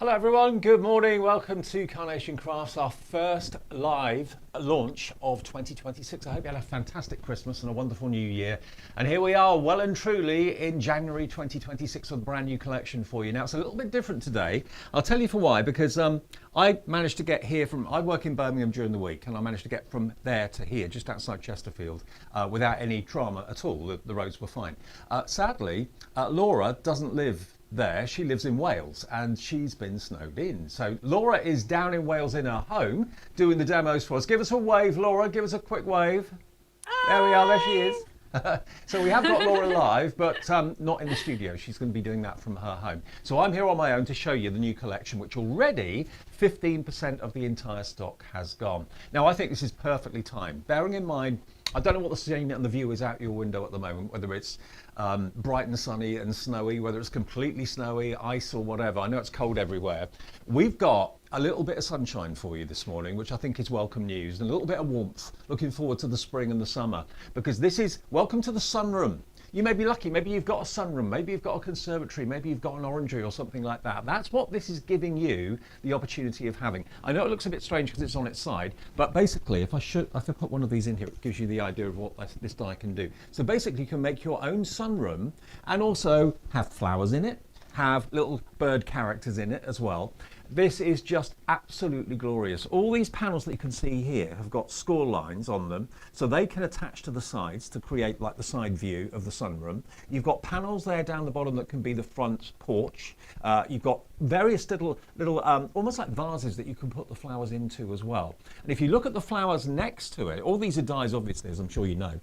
Hello everyone, good morning. Welcome to Carnation Crafts, our first live launch of 2026. I hope you had a fantastic Christmas and a wonderful new year. And here we are, well and truly in January 2026 with a brand new collection for you. Now it's a little bit different today. I'll tell you for why, because I managed to get here I work in Birmingham during the week, and I managed to get from there to here, just outside Chesterfield, without any drama at all. The roads were fine. Sadly, Laura doesn't live there. She lives in Wales and she's been snowed in. So Laura is down in Wales in her home doing the demos for us. Give us a wave, Laura. Give us a quick wave. Hi. There we are. There she is. So we have got Laura live, but not in the studio. She's going to be doing that from her home. So I'm here on my own to show you the new collection, which already 15% of the entire stock has gone. Now I think this is perfectly timed, bearing in mind I don't know what the scene and the view is out your window at the moment, whether it's bright and sunny and snowy, whether it's completely snowy, ice or whatever. I know it's cold everywhere. We've got a little bit of sunshine for you this morning, which I think is welcome news, and a little bit of warmth. Looking forward to the spring and the summer, because this is welcome to the sunroom. You may be lucky, maybe you've got a sunroom, maybe you've got a conservatory, maybe you've got an orangery or something like that. That's what this is giving you the opportunity of having. I know it looks a bit strange because it's on its side, but basically if I put one of these in here, it gives you the idea of what this die can do. So basically you can make your own sunroom and also have flowers in it, have little bird characters in it as well. This is just absolutely glorious. All these panels that you can see here have got score lines on them, so they can attach to the sides to create like the side view of the sunroom. You've got panels there down the bottom that can be the front porch. You've got various little almost like vases that you can put the flowers into as well. And if you look at the flowers next to it, all these are dies obviously, as I'm sure you know.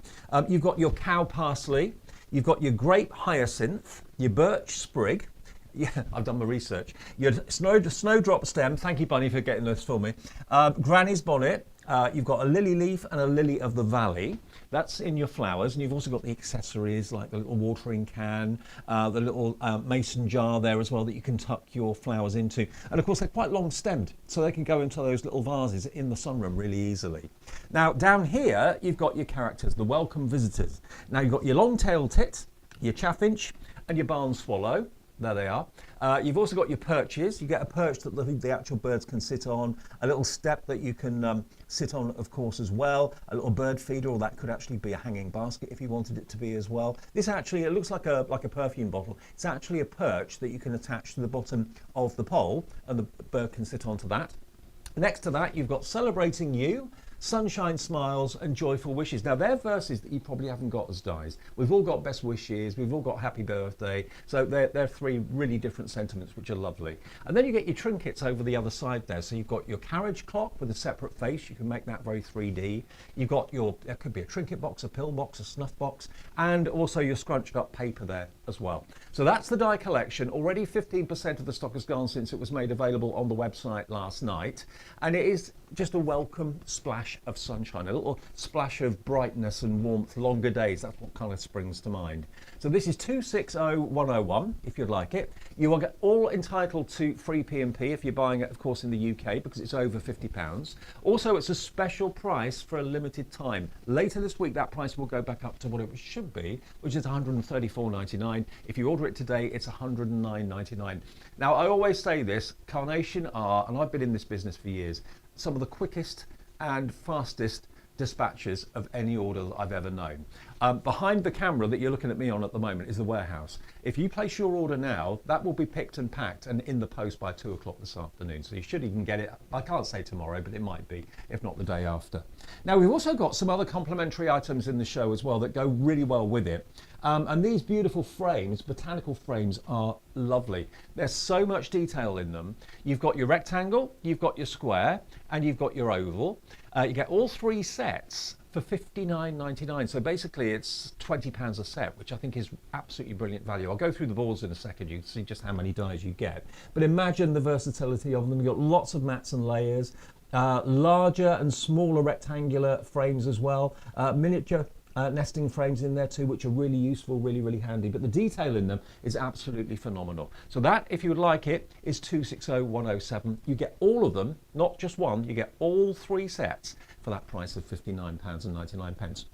You've got your cow parsley, you've got your grape hyacinth, your birch sprig. Yeah, I've done my research. Your snowdrop stem, thank you Bunny for getting this for me. Granny's bonnet, you've got a lily leaf and a lily of the valley. That's in your flowers, and you've also got the accessories like the little watering can, the little mason jar there as well that you can tuck your flowers into. And of course they're quite long stemmed, so they can go into those little vases in the sunroom really easily. Now down here you've got your characters, the welcome visitors. Now you've got your long-tailed tit, your chaffinch and your barn swallow. There they are. You've also got your perches. You get a perch that the actual birds can sit on, a little step that you can sit on, of course, as well, a little bird feeder, or that could actually be a hanging basket if you wanted it to be as well. This actually, it looks like a perfume bottle. It's actually a perch that you can attach to the bottom of the pole, and the bird can sit onto that. Next to that, you've got Celebrating You, Sunshine Smiles and Joyful Wishes. Now they're verses that you probably haven't got as dies. We've all got best wishes, we've all got happy birthday, so they're three really different sentiments which are lovely. And then you get your trinkets over the other side there. So you've got your carriage clock with a separate face, you can make that very 3D. You've got there could be a trinket box, a pill box, a snuff box, and also your scrunched up paper there as well. So that's the die collection. Already 15% of the stock has gone since it was made available on the website last night, and it is just a welcome splash of sunshine, a little splash of brightness and warmth, longer days. That's what kind of springs to mind. So this is 260101 if you'd like it. You are all entitled to free P&P if you're buying it, of course, in the UK, because it's over £50. Also, it's a special price for a limited time. Later this week, that price will go back up to what it should be, which is £134.99. If you order it today, it's £109.99. Now, I always say this, Carnation are, and I've been in this business for years, some of the quickest and fastest dispatches of any order that I've ever known. Behind the camera that you're looking at me on at the moment is the warehouse. If you place your order now, that will be picked and packed and in the post by 2 o'clock this afternoon. So you should even get it, I can't say tomorrow, but it might be, if not the day after. Now we've also got some other complimentary items in the show as well that go really well with it. And these beautiful frames, botanical frames, are lovely. There's so much detail in them. You've got your rectangle, you've got your square, and you've got your oval. You get all three sets for £59.99. So basically it's £20 a set, which I think is absolutely brilliant value. I'll go through the boards in a second, you can see just how many dies you get. But imagine the versatility of them. You've got lots of mats and layers, larger and smaller rectangular frames as well, miniature nesting frames in there too, which are really useful, really handy. But the detail in them is absolutely phenomenal. So that, if you would like it, is 260107. You get all of them, not just one, you get all three sets for that price of £59.99.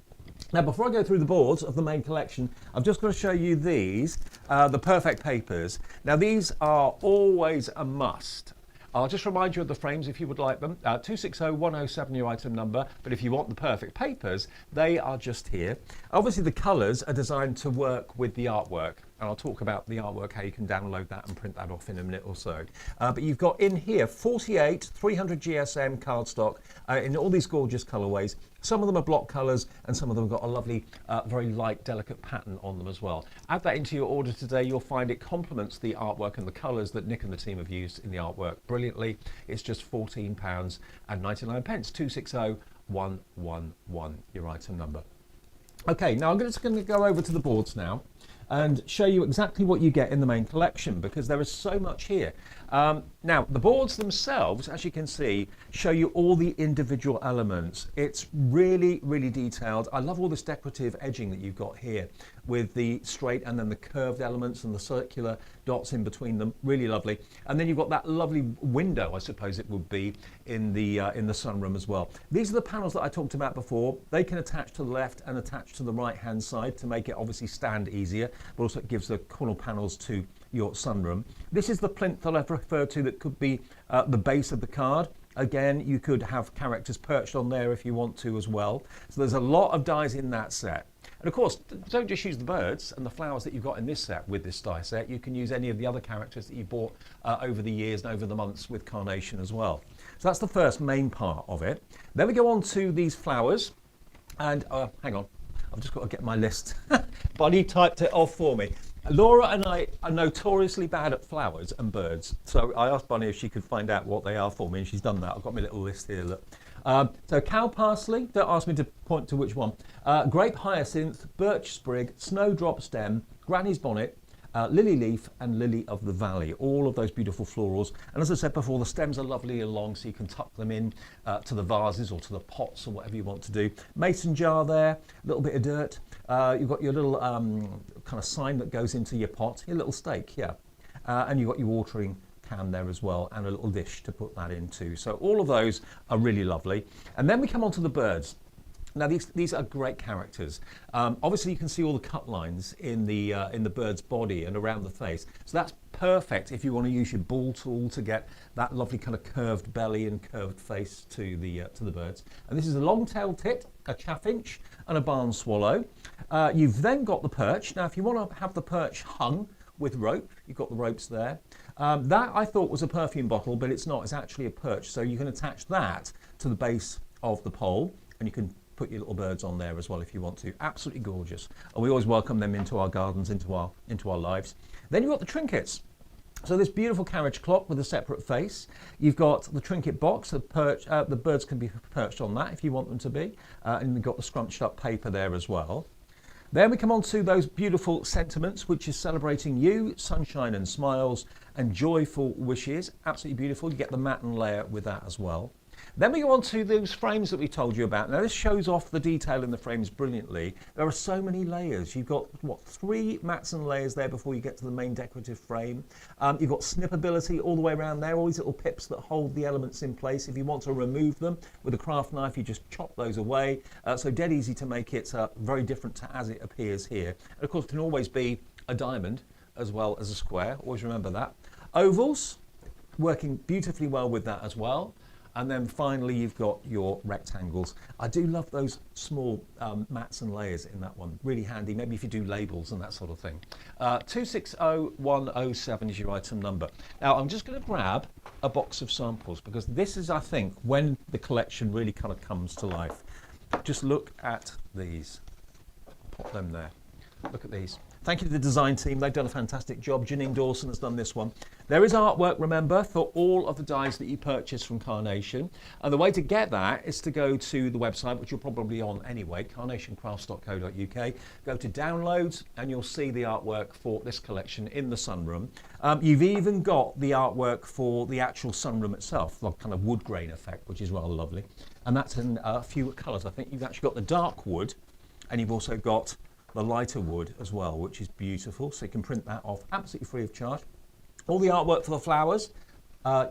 Now, before I go through the boards of the main collection, I'm just going to show you these, the perfect papers. Now, these are always a must. I'll just remind you of the frames if you would like them. 260107 your item number, but if you want the perfect papers, they are just here. Obviously, the colours are designed to work with the artwork, and I'll talk about the artwork, how you can download that and print that off in a minute or so. But you've got in here 48 300 GSM cardstock in all these gorgeous colourways. Some of them are block colours and some of them have got a lovely, very light, delicate pattern on them as well. Add that into your order today. You'll find it complements the artwork and the colours that Nick and the team have used in the artwork brilliantly. It's just £14.99, 260111, your item number. Okay, now I'm just going to go over to the boards now and show you exactly what you get in the main collection, because there is so much here. Now, the boards themselves, as you can see, show you all the individual elements. It's really, really detailed. I love all this decorative edging that you've got here with the straight and then the curved elements and the circular dots in between them. Really lovely. And then you've got that lovely window, I suppose it would be, in the sunroom as well. These are the panels that I talked about before. They can attach to the left and attach to the right hand side to make it obviously stand easier, but also it gives the corner panels to your sunroom. This is the plinth that I've referred to that could be the base of the card. Again, you could have characters perched on there if you want to as well. So there's a lot of dies in that set. And of course, don't just use the birds and the flowers that you've got in this set with this die set. You can use any of the other characters that you bought over the years and over the months with Carnation as well. So that's the first main part of it. Then we go on to these flowers. And hang on, I've just got to get my list. Bonnie typed it off for me. Laura and I are notoriously bad at flowers and birds, so I asked Bonnie if she could find out what they are for me, and she's done that. I've got my little list here, look. So cow parsley, don't ask me to point to which one. Grape hyacinth, birch sprig, snowdrop stem, granny's bonnet, lily leaf and lily of the valley, all of those beautiful florals. And as I said before, the stems are lovely and long, so you can tuck them in to the vases or to the pots or whatever you want to do. Mason jar there, a little bit of dirt. You've got your little kind of sign that goes into your pot, your little stake, yeah. And you've got your watering can there as well, and a little dish to put that into. So all of those are really lovely. And then we come on to the birds. Now these are great characters. Obviously you can see all the cut lines in the bird's body and around the face. So that's perfect if you want to use your ball tool to get that lovely kind of curved belly and curved face to the birds. And this is a long-tailed tit, a chaffinch and a barn swallow. You've then got the perch. Now if you want to have the perch hung with rope, you've got the ropes there. That I thought was a perfume bottle, but it's not. It's actually a perch. So you can attach that to the base of the pole, and you can put your little birds on there as well if you want to. Absolutely gorgeous. And we always welcome them into our gardens, into our lives. Then you've got the trinkets. So this beautiful carriage clock with a separate face. You've got the trinket box, the birds can be perched on that if you want them to be. And you've got the scrunched up paper there as well. Then we come on to those beautiful sentiments, which is celebrating you, sunshine and smiles, and joyful wishes. Absolutely beautiful. You get the matten layer with that as well. Then we go on to those frames that we told you about. Now this shows off the detail in the frames brilliantly. There are so many layers. You've got, what, 3 mats and layers there before you get to the main decorative frame. You've got snippability all the way around there, all these little pips that hold the elements in place. If you want to remove them with a craft knife, you just chop those away. So dead easy to make it very different to as it appears here. And of course, it can always be a diamond as well as a square. Always remember that. Ovals, working beautifully well with that as well. And then finally, you've got your rectangles. I do love those small mats and layers in that one. Really handy, maybe if you do labels and that sort of thing. 260107 is your item number. Now, I'm just going to grab a box of samples because this is, I think, when the collection really kind of comes to life. Just look at these. Pop them there. Look at these. Thank you to the design team. They've done a fantastic job. Janine Dawson has done this one. There is artwork, remember, for all of the dies that you purchase from Carnation. And the way to get that is to go to the website, which you're probably on anyway, carnationcrafts.co.uk. Go to downloads and you'll see the artwork for this collection in the sunroom. You've even got the artwork for the actual sunroom itself, like kind of wood grain effect, which is rather lovely. And that's in a few colours. I think you've actually got the dark wood and you've also got the lighter wood as well, which is beautiful. So you can print that off absolutely free of charge. All the artwork for the flowers,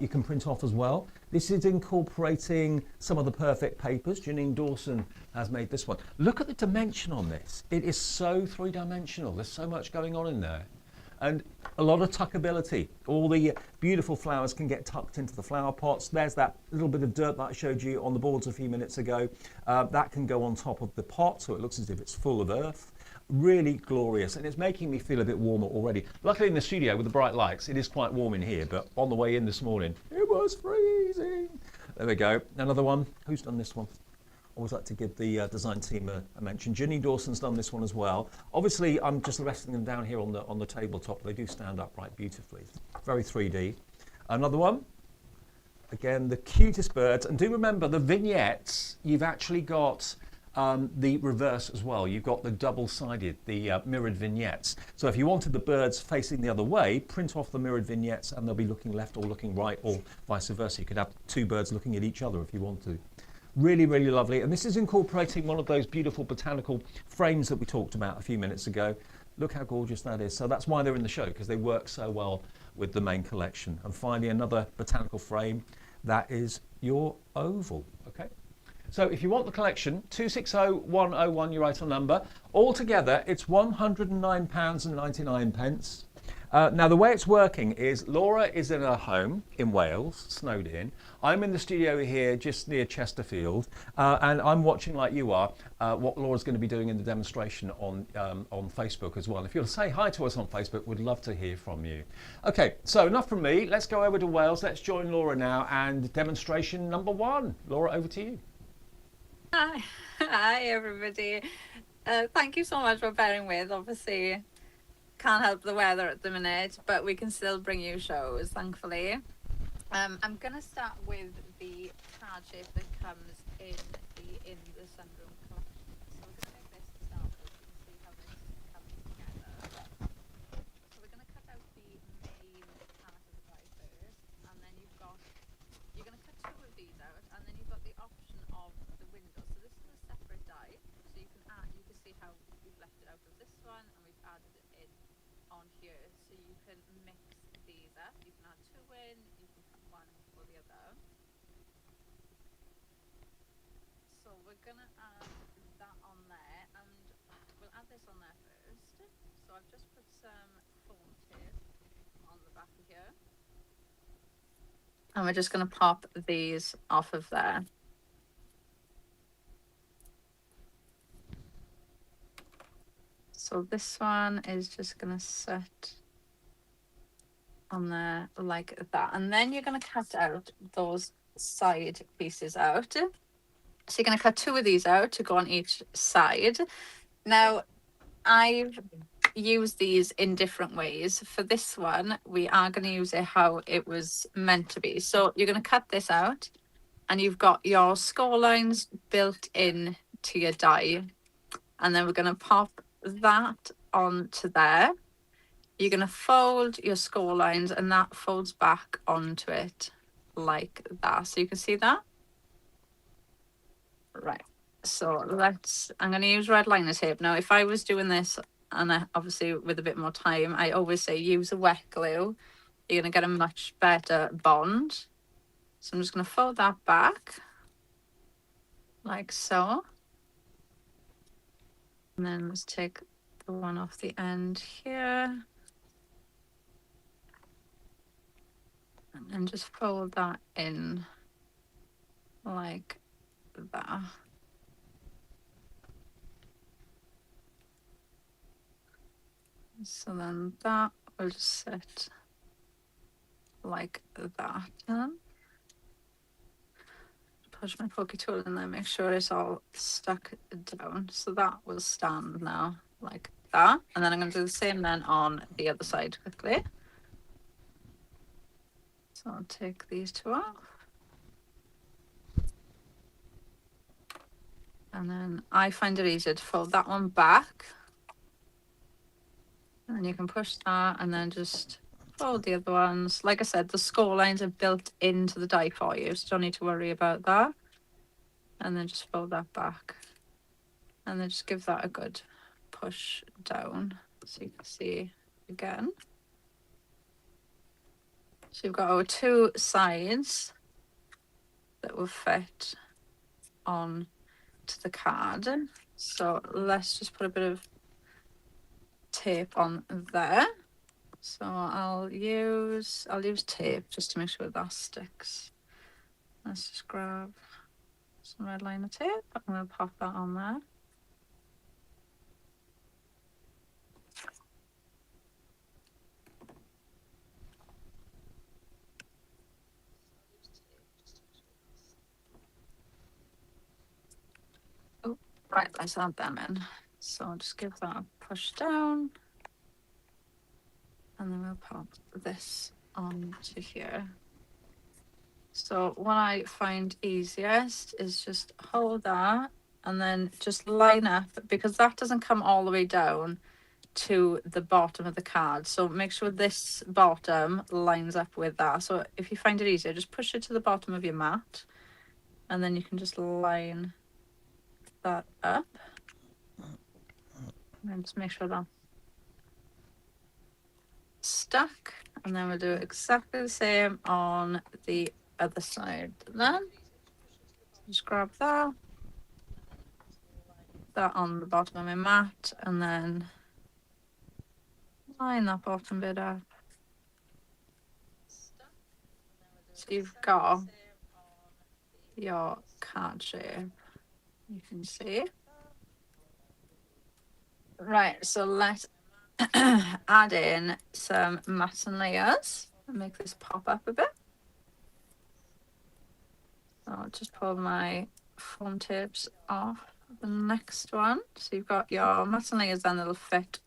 you can print off as well. This is incorporating some of the perfect papers. Janine Dawson has made this one. Look at the dimension on this. It is so three-dimensional. There's so much going on in there. And a lot of tuckability. All the beautiful flowers can get tucked into the flower pots. There's that little bit of dirt that I showed you on the boards a few minutes ago. That can go on top of the pot, so it looks as if it's full of earth. Really glorious, and it's making me feel a bit warmer already. Luckily in the studio with the bright lights, it is quite warm in here, but on the way in this morning, it was freezing. There we go. Another one. Who's done this one? Always like to give the design team a mention. Ginny Dawson's done this one as well. Obviously, I'm just resting them down here on the tabletop. They do stand upright beautifully. Very 3D. Another one. Again, the cutest birds. And do remember the vignettes, you've actually got the reverse as well. You've got the double-sided, the mirrored vignettes. So if you wanted the birds facing the other way, print off the mirrored vignettes and they'll be looking left or looking right, or vice versa. You could have two birds looking at each other if you want to. Really, really lovely. And this is incorporating one of those beautiful botanical frames that we talked about a few minutes ago. Look how gorgeous that is. So that's why they're in the show, because they work so well with the main collection. And finally, another botanical frame. That is your oval. Okay. So if you want the collection, 260101, your item number. Altogether, it's £109.99. Now, the way it's working is Laura is in her home in Wales, snowed in. I'm in the studio here just near Chesterfield, and I'm watching, like you are, what Laura's going to be doing in the demonstration on Facebook as well. If you'll say hi to us on Facebook, we'd love to hear from you. Okay, so enough from me. Let's go over to Wales. Let's join Laura now, and demonstration number 1. Laura, over to you. Hi everybody. Thank you so much for bearing with. Obviously can't help the weather at the minute, but we can still bring you shows, thankfully. I'm gonna start with the card shape that comes in the Sunroom collection. So we're gonna make this to start with. You can see how this comes together. So we're gonna cut out the main part of the die first, and then you're gonna cut 2 of these out, and then you've got the option of the window. So this is a separate die, so you can see how we've left it out of this one and we've added it in on here. So you can mix these up. You can add 2 in, you can cut one or the other. So we're gonna add that on there, and we'll add this on there first. So I've just put some foam tape on the back of here, and we're just going to pop these off of there. So this one is just going to sit on there like that. And then you're going to cut out those side pieces out. So you're going to cut 2 of these out to go on each side. Now, I've used these in different ways. For this one, we are going to use it how it was meant to be. So you're going to cut this out, and you've got your score lines built in to your die. And then we're going to pop that onto there. You're going to fold your score lines, and that folds back onto it like that. So you can see that? Right. So I'm going to use red liner tape. Now, if I was doing this, and obviously with a bit more time, I always say use a wet glue. You're going to get a much better bond. So I'm just going to fold that back like so. And then let's take the one off the end here. And then just fold that in like that. So then that will just sit like that. Push my pokey tool in there, make sure it's all stuck down. So that will stand now like that. And then I'm going to do the same then on the other side quickly. So I'll take these 2 off. And then I find it easier to fold that one back. And then you can push that and then just fold the other ones. Like I said, the score lines are built into the die for you, so don't need to worry about that. And then just fold that back. And then just give that a good push down so you can see again. So you've got our two sides that will fit on to the card. So let's just put a bit of tape on there. So I'll use tape just to make sure that sticks. Let's just grab some red liner tape and we'll pop that on there. Oh, right, let's add them in. So I'll just give that a push down. And then we'll pop this onto here. So what I find easiest is just hold that and then just line up, because that doesn't come all the way down to the bottom of the card. So make sure this bottom lines up with that. So if you find it easier, just push it to the bottom of your mat and then you can just line that up. And just make sure that stuck. And then we'll do exactly the same on the other side. Then just grab that on the bottom of my mat and then line that bottom bit up. So you've got your card shape, you can see. Right, so let's add in some matten layers and make this pop up a bit. So I'll just pull my foam tapes off the next one. So you've got your matten layers then that'll fit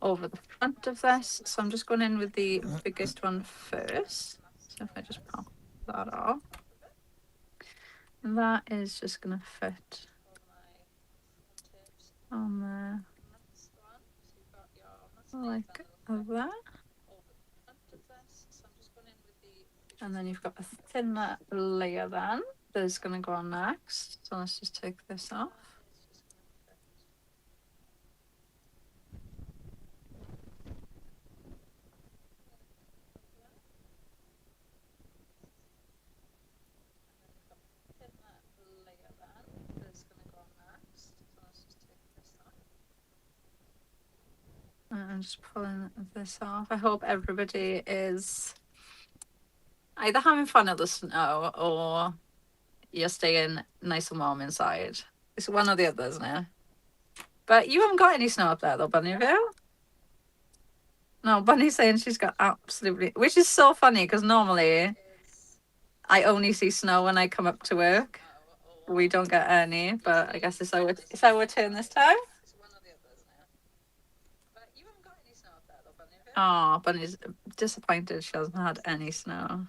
over the front of this. So I'm just going in with the biggest one first. So if I just pop that off, that is just going to fit on there like that. And then you've got a thinner layer then that is going to go on next. So let's just take this off. I'm just pulling this off. I hope everybody is either having fun at the snow or you're staying nice and warm inside. It's one or the other, isn't it? But you haven't got any snow up there though, Bunny, have you? No, Bunny's saying she's got absolutely, which is so funny because normally I only see snow when I come up to work. We don't get any, but I guess it's our turn this time. Oh, Bunny's disappointed she hasn't had any snow.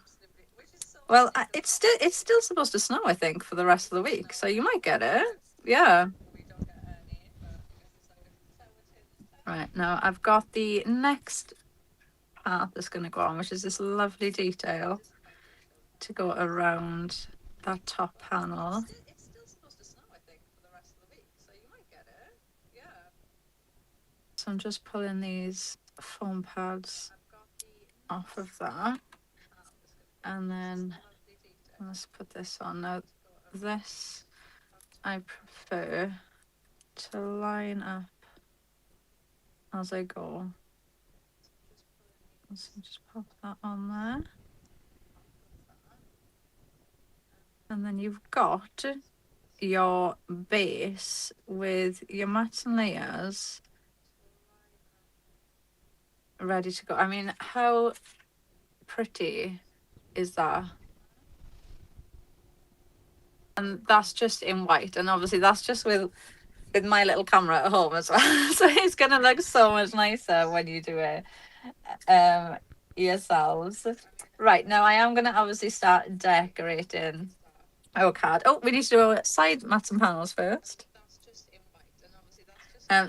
Well, it's still supposed to snow, I think, for the rest of the week, so you might get it. Yeah. Right, now I've got the next part that's going to go on, which is this lovely detail to go around that top panel. So I'm just pulling these foam pads off of that. And then let's put this on. Now this I prefer to line up as I go. So just pop that on there. And then you've got your base with your matten layers ready to go. I mean, how pretty is that? And that's just in white, and obviously that's just with my little camera at home as well. So it's gonna look so much nicer when you do it yourselves. Right, now I am gonna obviously start decorating our card. Oh, we need to do our side mats and panels first.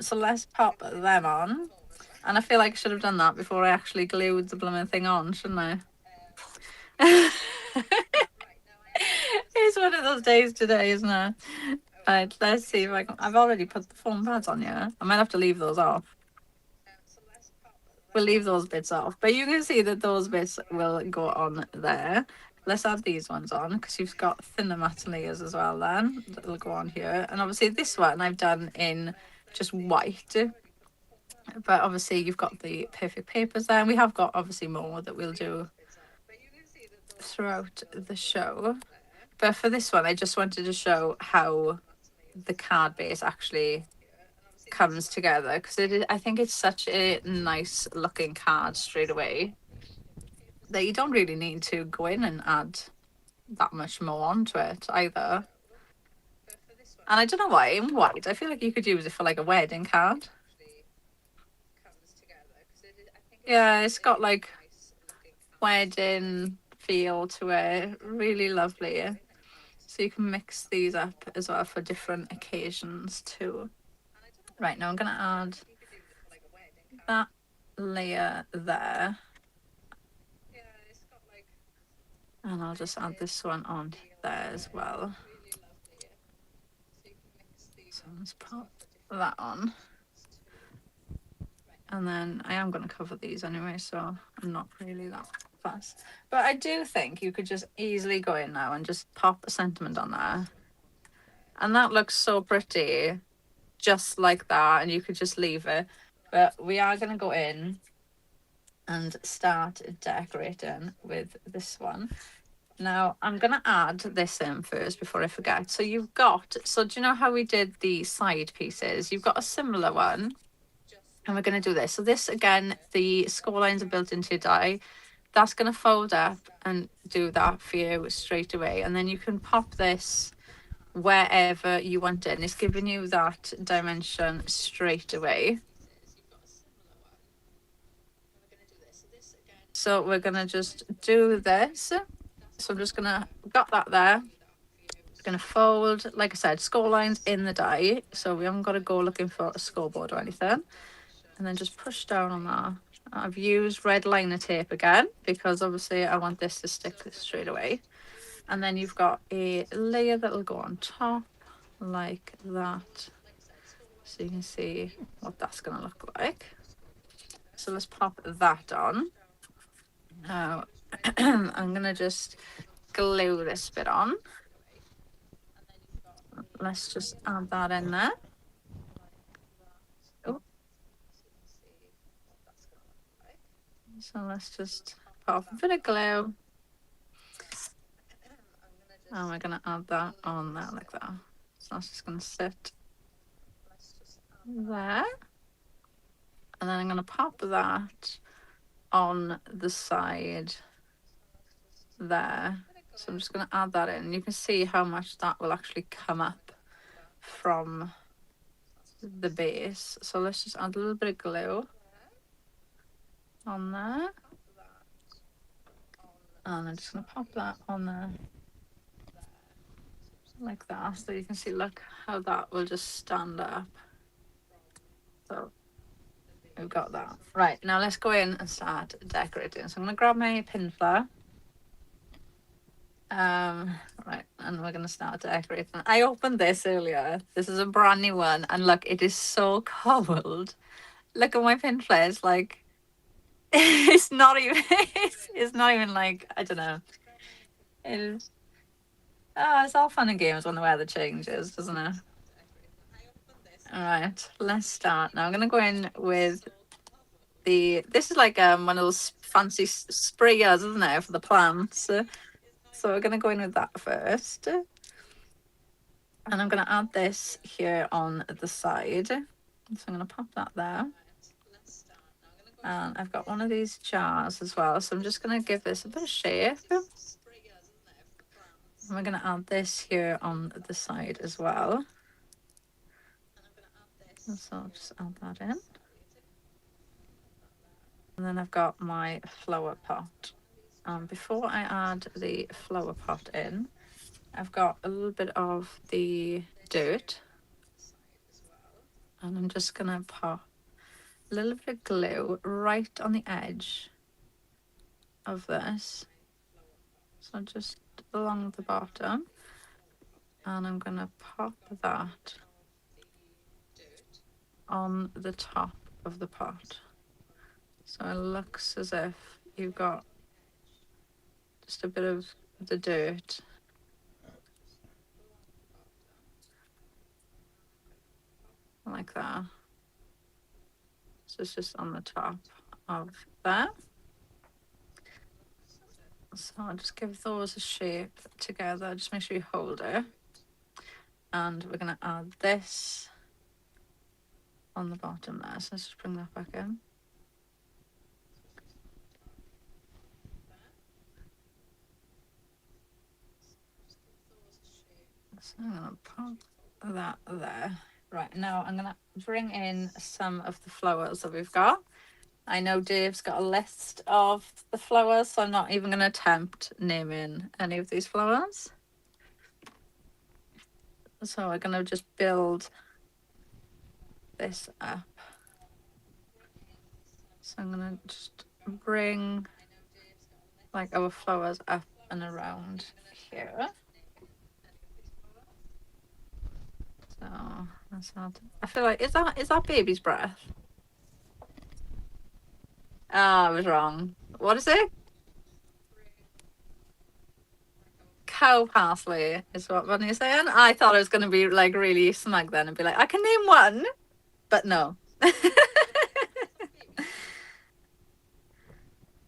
So let's pop them on. And I feel like I should have done that before I actually glued the blooming thing on, shouldn't I? It's one of those days today, isn't it? Right, let's see if I can. I've already put the foam pads on, yeah. I might have to leave those off. we'll leave those bits off. But you can see that those bits will go on there. Let's add these ones on because you've got thinner matte layers as well then. That'll go on here. And obviously this one I've done in just white. But obviously you've got the perfect papers there. And we have got obviously more that we'll do throughout the show. But for this one, I just wanted to show how the card base actually comes together because I think it's such a nice looking card straight away that you don't really need to go in and add that much more onto it either. And I don't know why in white, I feel like you could use it for like a wedding card. Yeah, it's got like wedding feel to it, really lovely. So you can mix these up as well for different occasions too. Right, now I'm going to add that layer there. And I'll just add this one on there as well. So let's pop that on. And then I am going to cover these anyway, so I'm not really that fast. But I do think you could just easily go in now and just pop a sentiment on there. And that looks so pretty, just like that. And you could just leave it. But we are going to go in and start decorating with this one. Now I'm going to add this in first before I forget. So you've got, so do you know how we did the side pieces? You've got a similar one. And we're going to do this. So this, again, the score lines are built into your die. That's going to fold up and do that for you straight away. And then you can pop this wherever you want it. And it's giving you that dimension straight away. So we're going to just do this. So I'm just going to, got that there. Going to fold, like I said, score lines in the die. So we haven't got to go looking for a scoreboard or anything. And then just push down on that. I've used red liner tape again because obviously I want this to stick straight away. And then you've got a layer that will go on top like that. So you can see what that's going to look like. So let's pop that on. Now I'm going to just glue this bit on. Let's just add that in there. So let's just pop a bit of glue. And we're going to add that on there like that. So that's just going to sit there. And then I'm going to pop that on the side there. So I'm just going to add that in. You can see how much that will actually come up from the base. So let's just add a little bit of glue on there. And I'm just going to pop that on there like that. So you can see, look how that will just stand up. So we've got that. Right, now let's go in and start decorating. So I'm going to grab my pin flower. Right, and we're going to start decorating. I opened this earlier. This is a brand new one. And look, it is so cold. Look at my pin flare. It's like, it's not even, it's not even like, I don't know. It is, oh, it's all fun and games when the weather changes, doesn't it? All right, let's start. Now I'm going to go in with this is like one of those fancy sprayers, isn't it, for the plants? So we're going to go in with that first. And I'm going to add this here on the side. So I'm going to pop that there. And I've got one of these jars as well. So I'm just going to give this a bit of shape. And we're going to add this here on the side as well. So I'll just add that in. And then I've got my flower pot. Before I add the flower pot in, I've got a little bit of the dirt. And I'm just going to pop a little bit of glue right on the edge of this. So just along the bottom. And I'm going to pop that on the top of the pot. So it looks as if you've got just a bit of the dirt. Like that. So it's just on the top of that. So I'll just give those a shape together. Just make sure you hold it. And we're going to add this on the bottom there. So let's just bring that back in. So I'm going to pop that there. Right, now I'm going to bring in some of the flowers that we've got. I know Dave's got a list of the flowers, so I'm not even going to attempt naming any of these flowers. So we're going to just build this up. So I'm going to just bring like our flowers up and around here. So that's not. I feel like is that baby's breath? I was wrong. What is it? Cow parsley is what Bunny's saying. I thought it was going to be like really smug then and be like, I can name one, but no.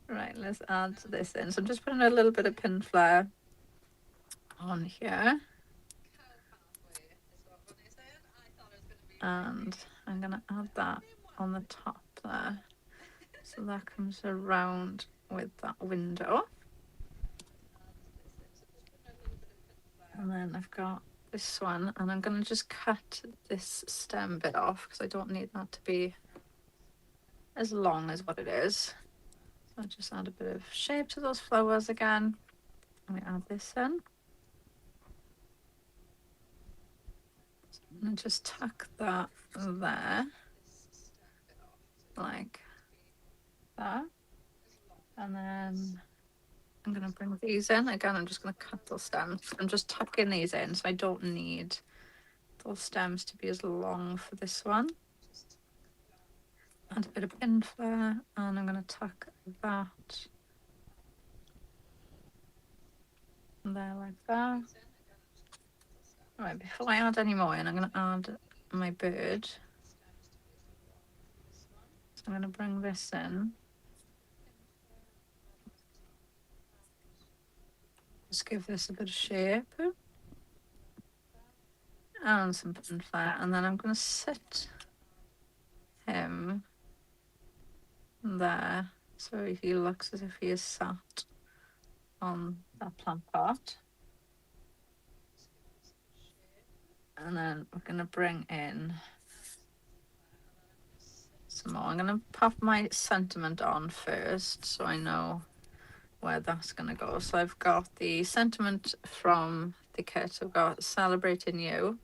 Right, let's add this in. So I'm just putting a little bit of pin flare on here. And I'm going to add that on the top there. So that comes around with that window. And then I've got this one, and I'm going to just cut this stem bit off because I don't need that to be as long as what it is. So I'll just add a bit of shape to those flowers again. And we add this in. And just tuck that there, like that. And then I'm going to bring these in. Again, I'm just going to cut those stems. I'm just tucking these in, so I don't need those stems to be as long for this one. Add a bit of pin flare, and I'm going to tuck that there like that. Right, before I add any more in, I'm going to add my bird. So I'm going to bring this in. Just give this a bit of shape. And some pin flare. And then I'm going to sit him there. So he looks as if he is sat on that plant pot. And then we're going to bring in some more. I'm going to pop my sentiment on first so I know where that's going to go. So I've got the sentiment from the kit. I've got Celebrating You.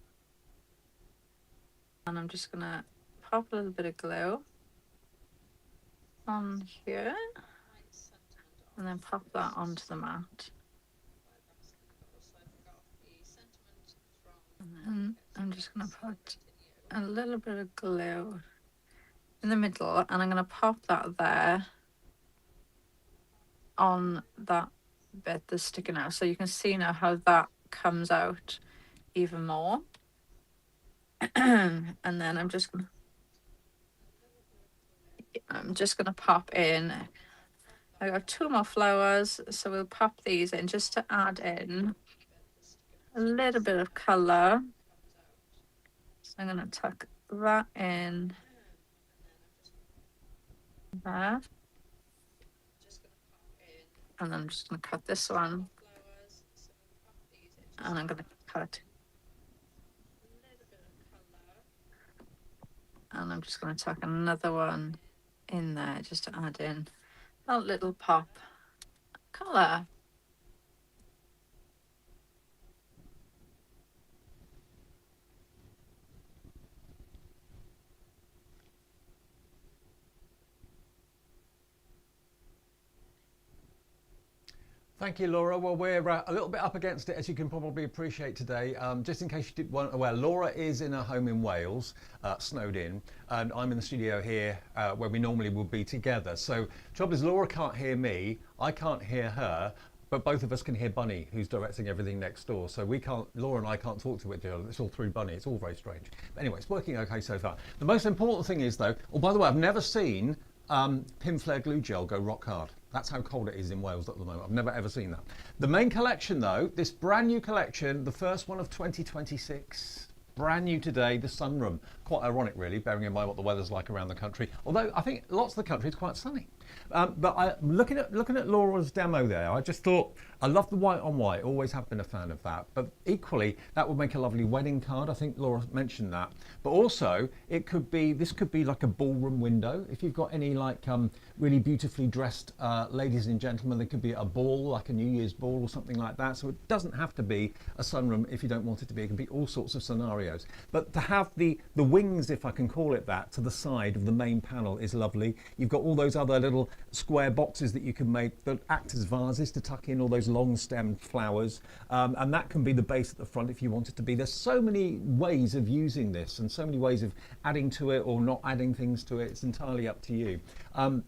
And I'm just going to pop a little bit of glue on here. And then pop that onto the mat. And then I'm just going to put a little bit of glue in the middle, and I'm going to pop that there on that bit that's sticking out, so you can see now how that comes out even more. And then I'm just gonna pop in. I got 2 more flowers, so we'll pop these in just to add in a little bit of color. So I'm gonna tuck that in there. And then I'm just going to cut this one. And I'm going to cut. And I'm just going to tuck another one in there just to add in a little pop colour. Thank you, Laura. Well, we're a little bit up against it, as you can probably appreciate today. Just in case you weren't aware, Laura is in her home in Wales, snowed in, and I'm in the studio here where we normally would be together. So, trouble is, Laura can't hear me, I can't hear her, but both of us can hear Bunny, who's directing everything next door. So we can't, Laura and I can't talk to each other. It's all through Bunny. It's all very strange. But anyway, it's working okay so far. The most important thing is, though, oh, by the way, I've never seen pin flare glue gel go rock hard. That's how cold it is in Wales at the moment. I've never ever seen that. The main collection though, this brand new collection, the first one of 2026, brand new today, the Sunroom. Quite ironic really, bearing in mind what the weather's like around the country. Although I think lots of the country is quite sunny. But looking at Laura's demo there, I just thought, I love the white on white, always have been a fan of that. But equally, that would make a lovely wedding card. I think Laura mentioned that. But also, this could be like a ballroom window. If you've got any like really beautifully dressed ladies and gentlemen, there could be a ball, like a New Year's ball or something like that. So it doesn't have to be a sunroom if you don't want it to be. It can be all sorts of scenarios. But to have the wings, if I can call it that, to the side of the main panel is lovely. You've got all those other little square boxes that you can make that act as vases to tuck in all those long stemmed flowers, and that can be the base at the front if you want it to be. There's so many ways of using this and so many ways of adding to it or not adding things to it. It's entirely up to you.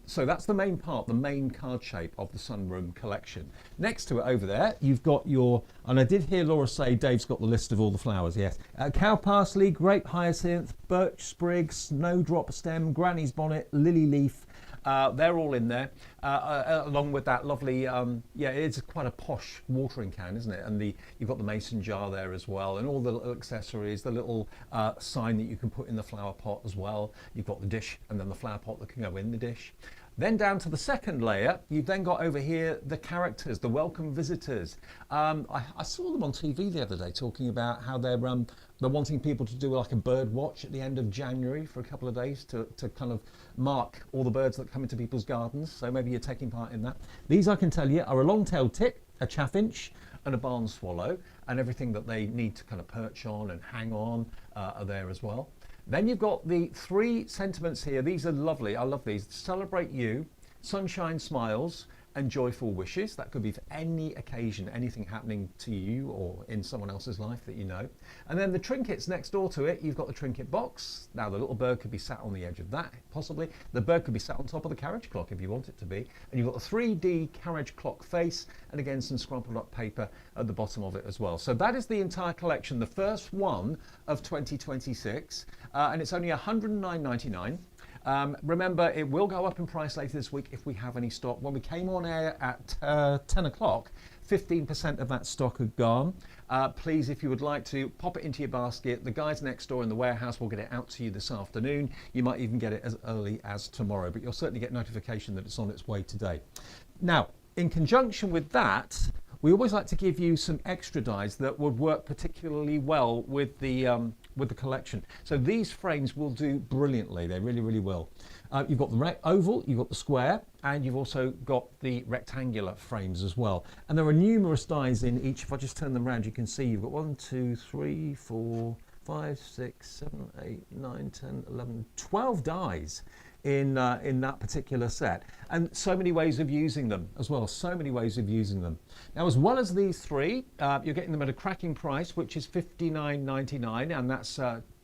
So that's the main part, the main card shape of the Sunroom collection. Next to it over there, you've got your, and I did hear Laura say Dave's got the list of all the flowers, yes. Cow parsley, grape hyacinth, birch sprig, snowdrop stem, granny's bonnet, lily leaf. They're all in there, along with that lovely, yeah, it's quite a posh watering can, isn't it? And you've got the mason jar there as well, and all the little accessories, the little sign that you can put in the flower pot as well. You've got the dish and then the flower pot that can go in the dish. Then down to the second layer, you've then got over here the characters, the welcome visitors. I saw them on TV the other day talking about how they're wanting people to do like a bird watch at the end of January for a couple of days to kind of mark all the birds that come into people's gardens. So maybe you're taking part in that. These, I can tell you, are a long-tailed tit, a chaffinch, and a barn swallow, and everything that they need to kind of perch on and hang on are there as well. Then you've got the three sentiments here. These are lovely. I love these. Celebrate you, sunshine smiles, and joyful wishes. That could be for any occasion, anything happening to you or in someone else's life that you know. And then the trinkets next door to it, you've got the trinket box. Now the little bird could be sat on the edge of that, possibly. The bird could be sat on top of the carriage clock if you want it to be. And you've got the 3D carriage clock face, and again some scrumpled up paper at the bottom of it as well. So that is the entire collection, the first one of 2026, and it's only $109.99. Remember, it will go up in price later this week if we have any stock. When we came on air at 10 o'clock, 15% of that stock had gone. Please, if you would like to, pop it into your basket. The guys next door in the warehouse will get it out to you this afternoon. You might even get it as early as tomorrow, but you'll certainly get notification that it's on its way today. Now, in conjunction with that, we always like to give you some extra dies that would work particularly well with the collection. So these frames will do brilliantly. They really, really will. You've got the oval, you've got the square, and you've also got the rectangular frames as well. And there are numerous dies in each. If I just turn them around, you can see you've got 1, 2, 3, 4, 5, 6, 7, 8, 9, 10, 11, 12 dies in that particular set, and so many ways of using them as well. So many ways of using them. Now, as well as these three, you're getting them at a cracking price, which is $59.99, and that's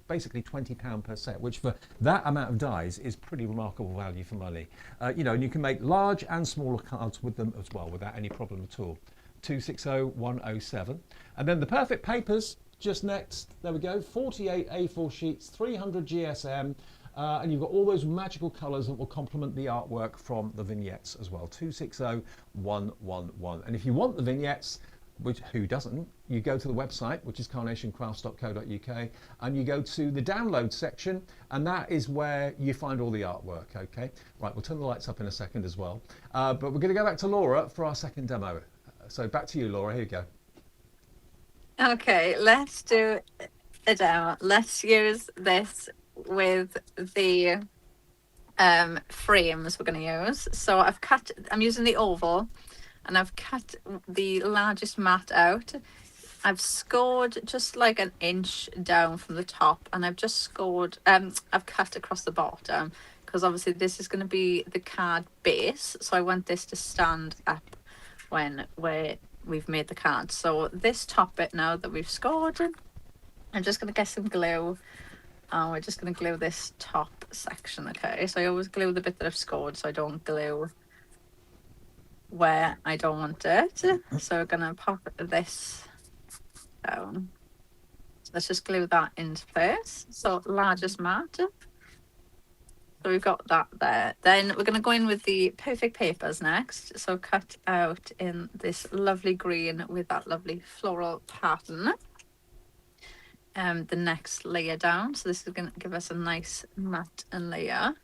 basically £20 per set, which for that amount of dies is pretty remarkable value for money. You know, and you can make large and smaller cards with them as well without any problem at all. 260107, and then the perfect papers just next. There we go. 48 A4 sheets, 300 GSM. And you've got all those magical colours that will complement the artwork from the vignettes as well. 260111. And if you want the vignettes, which who doesn't, you go to the website, which is carnationcrafts.co.uk, and you go to the download section, and that is where you find all the artwork. Okay, right, we'll turn the lights up in a second as well, but we're going to go back to Laura for our second demo. So back to you, Laura. Here you go. Okay, let's do a demo. Let's use this with the frames we're going to use. So I'm using the oval, and I've cut the largest mat out. I've scored just like an inch down from the top, and I've just scored, I've cut across the bottom, because obviously this is going to be the card base, so I want this to stand up when we've made the card. So this top bit now that we've scored, I'm just going to get some glue. And we're just going to glue this top section, okay? So I always glue the bit that I've scored, so I don't glue where I don't want it. So we're going to pop this down. So let's just glue that into place. So largest mat. So we've got that there. Then we're going to go in with the perfect papers next. So cut out in this lovely green with that lovely floral pattern. The next layer down. So this is going to give us a nice matte layer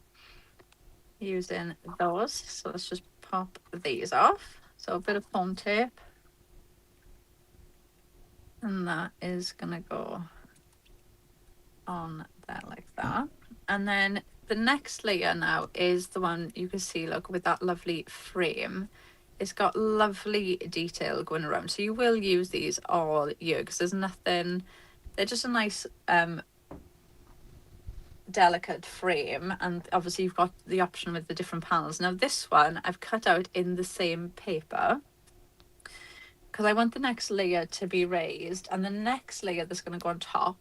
using those. So let's just pop these off. So a bit of foam tape. And that is going to go on there like that. And then the next layer now is the one you can see, look, with that lovely frame. It's got lovely detail going around. So you will use these all year because there's nothing, they're just a nice delicate frame, and obviously you've got the option with the different panels. Now this one I've cut out in the same paper because I want the next layer to be raised, and the next layer that's going to go on top,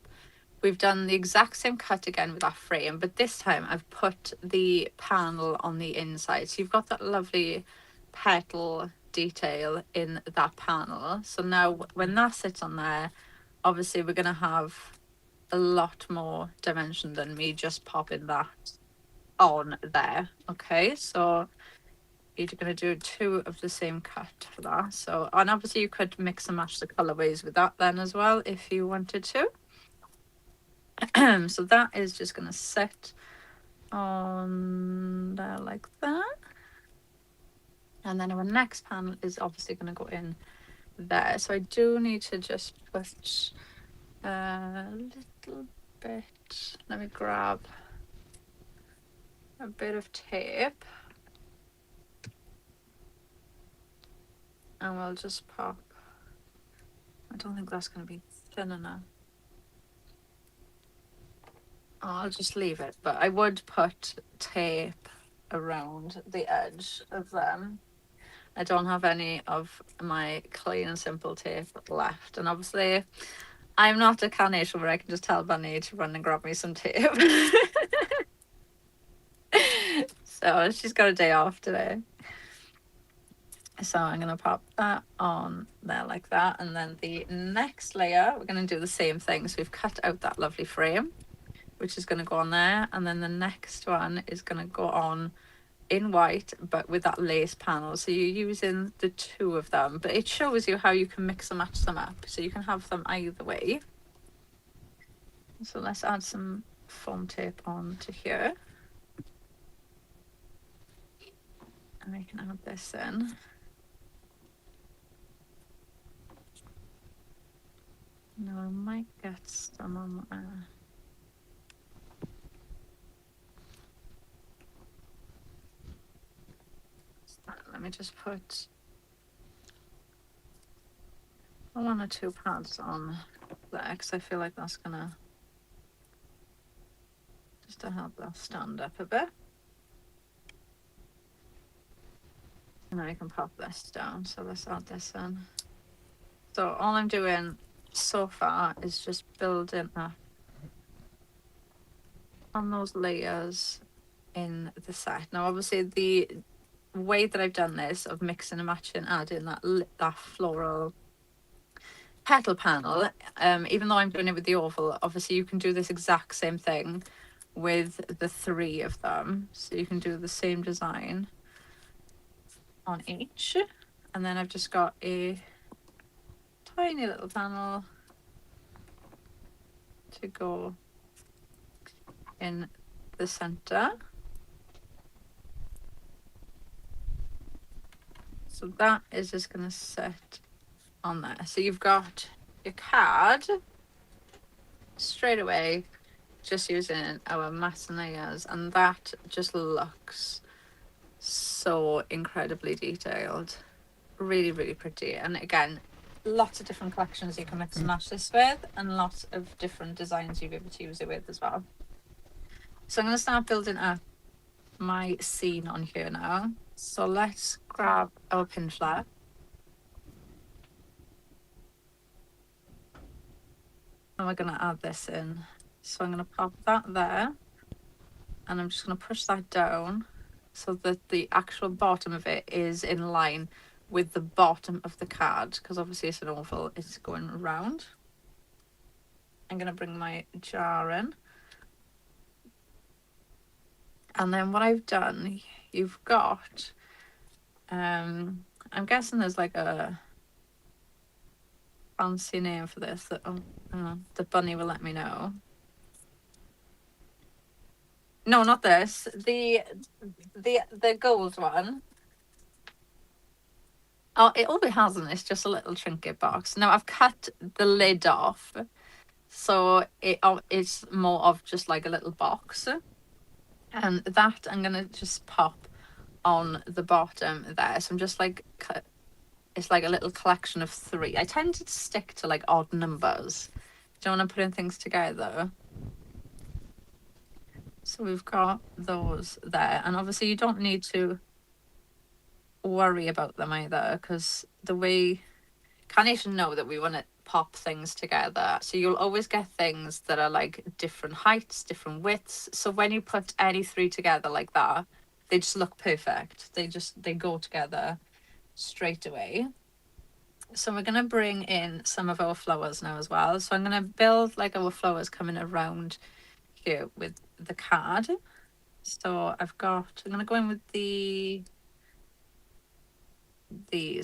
we've done the exact same cut again with that frame, but this time I've put the panel on the inside. So you've got that lovely petal detail in that panel. So now when that sits on there, obviously we're going to have a lot more dimension than me just popping that on there. Okay, so you're going to do two of the same cut for that. So, and obviously you could mix and match the colorways with that then as well if you wanted to. So that is just going to sit on there like that. And then our next panel is obviously going to go in there. So I do need to just put a little bit, let me grab a bit of tape. And we'll just pop, I don't think that's going to be thin enough. I'll just leave it, but I would put tape around the edge of them. I don't have any of my clean and simple tape left, and obviously I'm not a carnation where I can just tell Bunny to run and grab me some tape. So she's got a day off today. So I'm going to pop that on there like that, and then the next layer we're going to do the same thing. So we've cut out that lovely frame, which is going to go on there, and then the next one is going to go on in white but with that lace panel. So you're using the two of them, but it shows you how you can mix and match them up, so you can have them either way. So let's add some foam tape on to here, and we can add this in. Now I might get some on let me just put one or two pads on there because I feel like that's gonna just to help that stand up a bit. And then I can pop this down. So let's add this in. So all I'm doing so far is just building up on those layers in the set. Now obviously the way that I've done this of mixing and matching, adding that floral petal panel, even though I'm doing it with the oval, obviously you can do this exact same thing with the three of them. So you can do the same design on each, and then I've just got a tiny little panel to go in the center. So that is just going to sit on there. So you've got your card straight away, just using our matte layers, and that just looks so incredibly detailed. Really, really pretty. And again, lots of different collections you can mix and match this with, and lots of different designs you'll be able to use it with as well. So I'm going to start building up my scene on here now. So let's grab our pin flap. and we're going to add this in. So I'm going to pop that there, and I'm just going to push that down so that the actual bottom of it is in line with the bottom of the card, because obviously it's an oval, it's going around. I'm going to bring my jar in. And then what I've done, you've got, I'm guessing there's like a fancy name for this that the bunny will let me know. No, not this. The gold one. Oh, it all it hasn't. It's just a little trinket box. Now I've cut the lid off, so it's more of just like a little box, and that I'm gonna just pop on the bottom there. So I'm just like it's like a little collection of 3. I tend to stick to like odd numbers. Don't want to put in things together. So we've got those there, and obviously you don't need to worry about them either, because the way Carnation know that we want to pop things together, so you'll always get things that are like different heights, different widths. So when you put any 3 together like that, they just look perfect. They go together straight away. So we're going to bring in some of our flowers now as well. So I'm going to build like our flowers coming around here with the card. So I'm going to go in with these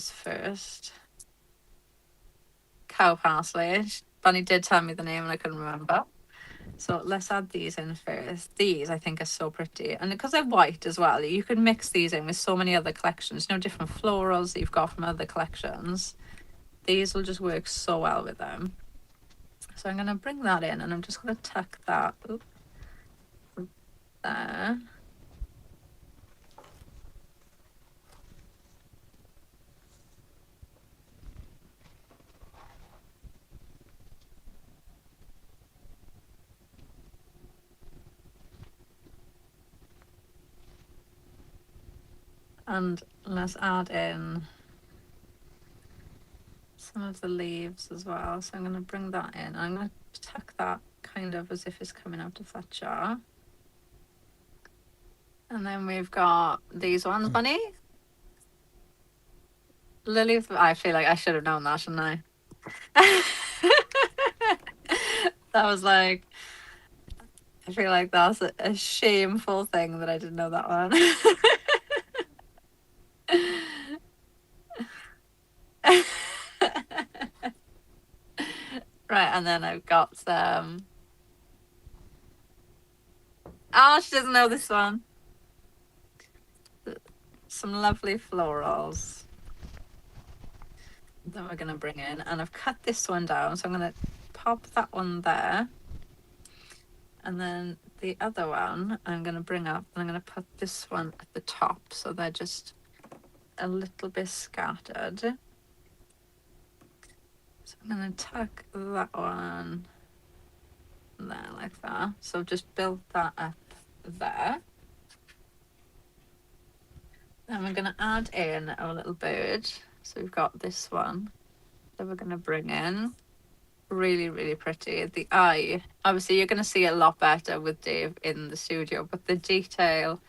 first. Cow parsley. Bunny did tell me the name and I couldn't remember. So let's add these in first. These I think are so pretty. And because they're white as well, you can mix these in with so many other collections. You know, different florals that you've got from other collections. These will just work so well with them. So I'm going to bring that in, and I'm just going to tuck that there. And let's add in some of the leaves as well. So I'm going to bring that in. I'm going to tuck that kind of as if it's coming out of that jar. And then we've got these ones, Bunny. Lily, I feel like I should have known that, shouldn't I? That was like, I feel like that's a shameful thing that I didn't know that one. Right, and then I've got some. Oh, she doesn't know this one. Some lovely florals that we're going to bring in, and I've cut this one down, so I'm going to pop that one there, and then the other one I'm going to bring up, and I'm going to put this one at the top, so they're just a little bit scattered. So I'm going to tuck that one there like that. So just build that up there. Then we're going to add in our little bird. So we've got this one that we're going to bring in. Really, really pretty. The eye, obviously you're going to see a lot better with Dave in the studio, but the detail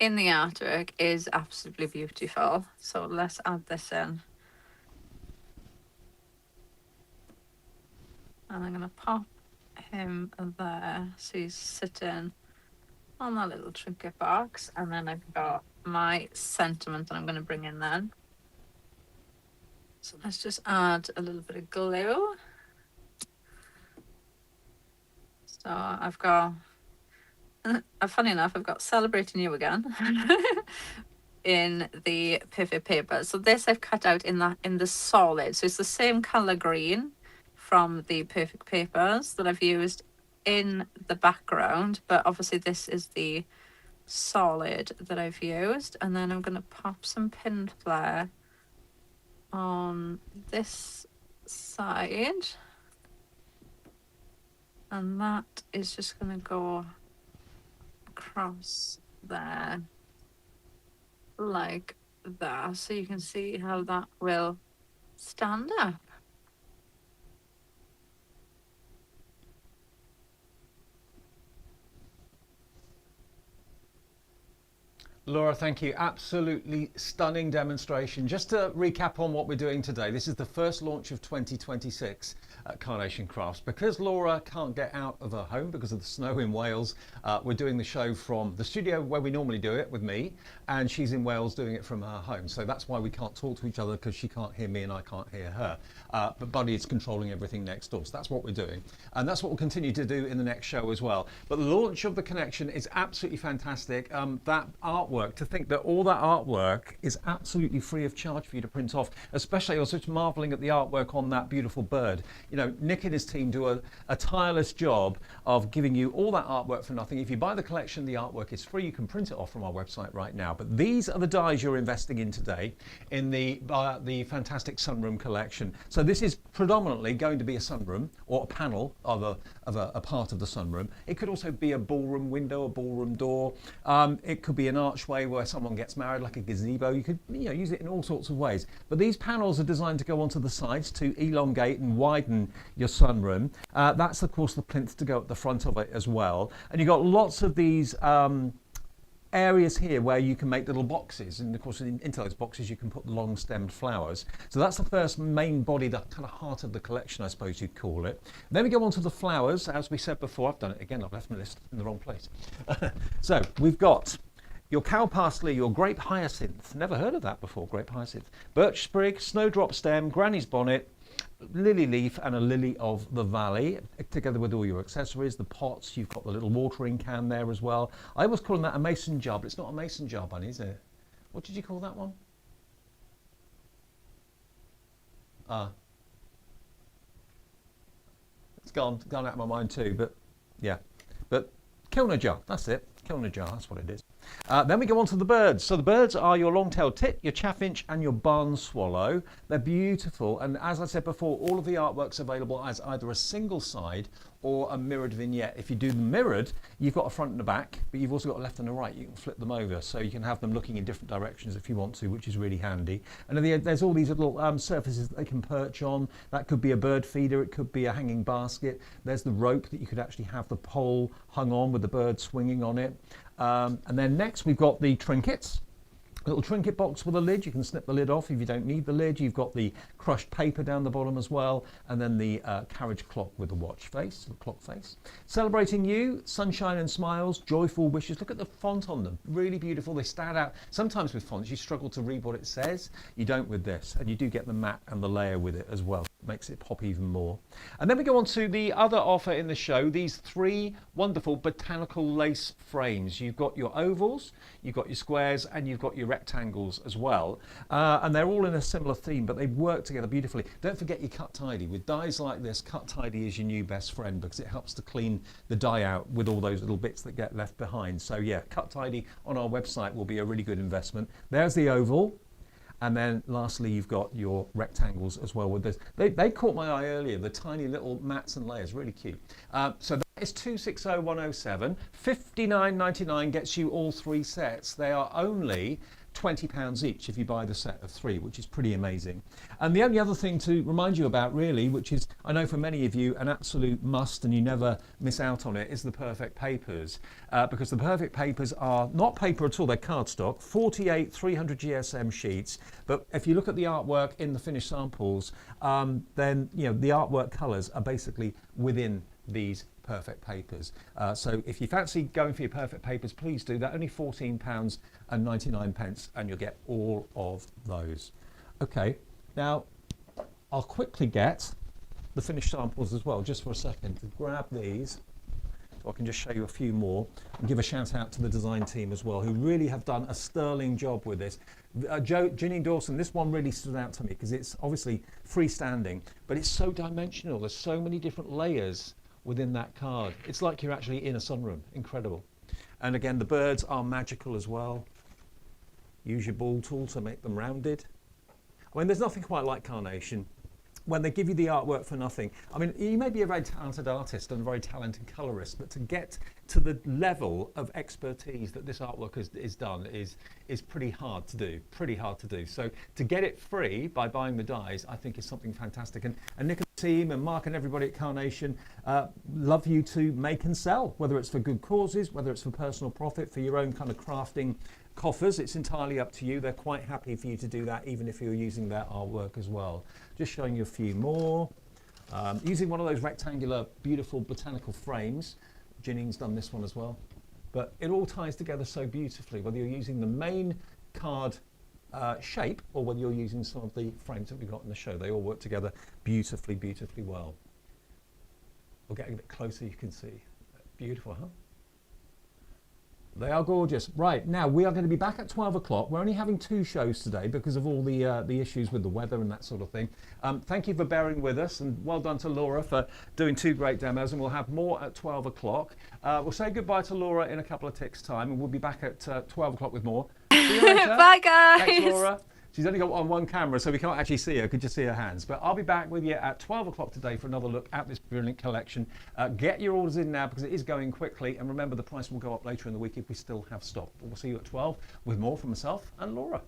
in the artwork is absolutely beautiful. So let's add this in. And I'm going to pop him there. So he's sitting on that little trinket box. And then I've got my sentiment that I'm going to bring in then. So let's just add a little bit of glue. So I've got, funny enough, I've got Celebrating You again in the Perfect paper. So this I've cut out in the solid. So it's the same color green from the Perfect papers that I've used in the background, but obviously this is the solid that I've used. And then I'm going to pop some pin flare on this side, and that is just going to go across there like that, so you can see how that will stand up. Laura, thank you. Absolutely stunning demonstration. Just to recap on what we're doing today, this is the first launch of 2026 at Carnation Crafts. Because Laura can't get out of her home because of the snow in Wales, we're doing the show from the studio where we normally do it with me, and she's in Wales doing it from her home. So that's why we can't talk to each other, because she can't hear me and I can't hear her. But Buddy is controlling everything next door. So that's what we're doing. And that's what we'll continue to do in the next show as well. But the launch of the Connection is absolutely fantastic. That artwork, to think that all that artwork is absolutely free of charge for you to print off, especially I was just marveling at the artwork on that beautiful bird. You know, Nick and his team do a tireless job of giving you all that artwork for nothing. If you buy the collection, the artwork is free. You can print it off from our website right now. But these are the dies you're investing in today in the fantastic Sunroom collection. So this is predominantly going to be a sunroom or a panel of a part of the sunroom. It could also be a ballroom window, a ballroom door. It could be an archway where someone gets married, like a gazebo. You could use it in all sorts of ways. But these panels are designed to go onto the sides to elongate and widen your sunroom. That's of course the plinth to go at the front of it as well. And you've got lots of these areas here where you can make little boxes, and of course into those boxes you can put long stemmed flowers. So that's the first main body, the kind of heart of the collection, I suppose you'd call it. Then we go on to the flowers. As we said before, I've done it again, I've left my list in the wrong place. So we've got your cow parsley, your grape hyacinth, never heard of that before, grape hyacinth, birch sprig, snowdrop stem, granny's bonnet, lily leaf, and a lily of the valley, together with all your accessories, the pots. You've got the little watering can there as well. I was calling that a mason jar, but it's not a mason jar, Bunny, is it? What did you call that one? It's gone out of my mind too, but yeah. But kilner jar, that's it. Kilner jar, that's what it is. Then we go on to the birds. So the birds are your long-tailed tit, your chaffinch, and your barn swallow. They're beautiful, and as I said before, all of the artwork's available as either a single side or a mirrored vignette. If you do them mirrored, you've got a front and a back, but you've also got a left and a right. You can flip them over, so you can have them looking in different directions if you want to, which is really handy. And there's all these little surfaces that they can perch on. That could be a bird feeder, it could be a hanging basket. There's the rope that you could actually have the pole hung on with the bird swinging on it. And then next we've got the trinkets. Little trinket box with a lid. You can snip the lid off if you don't need the lid. You've got the crushed paper down the bottom as well, and then the carriage clock with the watch face, the clock face. Celebrating you, sunshine and smiles, joyful wishes. Look at the font on them, really beautiful. They stand out. Sometimes with fonts you struggle to read what it says. You don't with this, and you do get the matte and the layer with it as well. It makes it pop even more. And then we go on to the other offer in the show, these three wonderful botanical lace frames. You've got your ovals, you've got your squares, and you've got your rectangles as well. And they're all in a similar theme, but they work together beautifully. Don't forget your cut tidy. With dies like this, cut tidy is your new best friend, because it helps to clean the die out with all those little bits that get left behind. So yeah, cut tidy on our website will be a really good investment. There's the oval. And then lastly, you've got your rectangles as well with this. They caught my eye earlier, the tiny little mats and layers, really cute. So that is 260107. £59.99 gets you all three sets. They are only £20 each if you buy the set of three, which is pretty amazing. And the only other thing to remind you about, really, which is, I know for many of you, an absolute must and you never miss out on it, is the Perfect Papers. Because the Perfect Papers are not paper at all, they're cardstock, 48 300 GSM sheets. But if you look at the artwork in the finished samples, then the artwork colours are basically within these Perfect Papers. So if you fancy going for your Perfect Papers, please do that. Only £14.99 and you'll get all of those. Okay, now I'll quickly get the finished samples as well, just for a second, to grab these. So I can just show you a few more and give a shout out to the design team as well, who really have done a sterling job with this. Ginny Dawson, this one really stood out to me because it's obviously freestanding, but it's so dimensional. There's so many different layers within that card. It's like you're actually in a sunroom. Incredible. And again, the birds are magical as well. Use your ball tool to make them rounded. I mean, there's nothing quite like Carnation when they give you the artwork for nothing. I mean, you may be a very talented artist and a very talented colorist, but to get to the level of expertise that this artwork is done is pretty hard to do, So to get it free by buying the dies, I think is something fantastic. And Nick and the team and Mark and everybody at Carnation love you to make and sell, whether it's for good causes, whether it's for personal profit, for your own kind of crafting coffers. It's entirely up to you. They're quite happy for you to do that, even if you're using their artwork as well. Just showing you a few more. Using one of those rectangular, beautiful botanical frames. Janine's done this one as well. But it all ties together so beautifully, whether you're using the main card shape or whether you're using some of the frames that we've got in the show. They all work together beautifully, beautifully well. We'll get a bit closer, you can see. Beautiful, huh? They are gorgeous. Right, now we are going to be back at 12 o'clock. We're only having 2 shows today because of all the issues with the weather and that sort of thing. Thank you for bearing with us, and well done to Laura for doing 2 great demos, and we'll have more at 12 o'clock. We'll say goodbye to Laura in a couple of ticks' time, and we'll be back at 12 o'clock with more. See you later. Bye, guys. Thanks, Laura. She's only got on one camera, so we can't actually see her. Could just see her hands. But I'll be back with you at 12 o'clock today for another look at this brilliant collection. Get your orders in now because it is going quickly. And remember, the price will go up later in the week if we still have stock. But we'll see you at 12 with more from myself and Laura.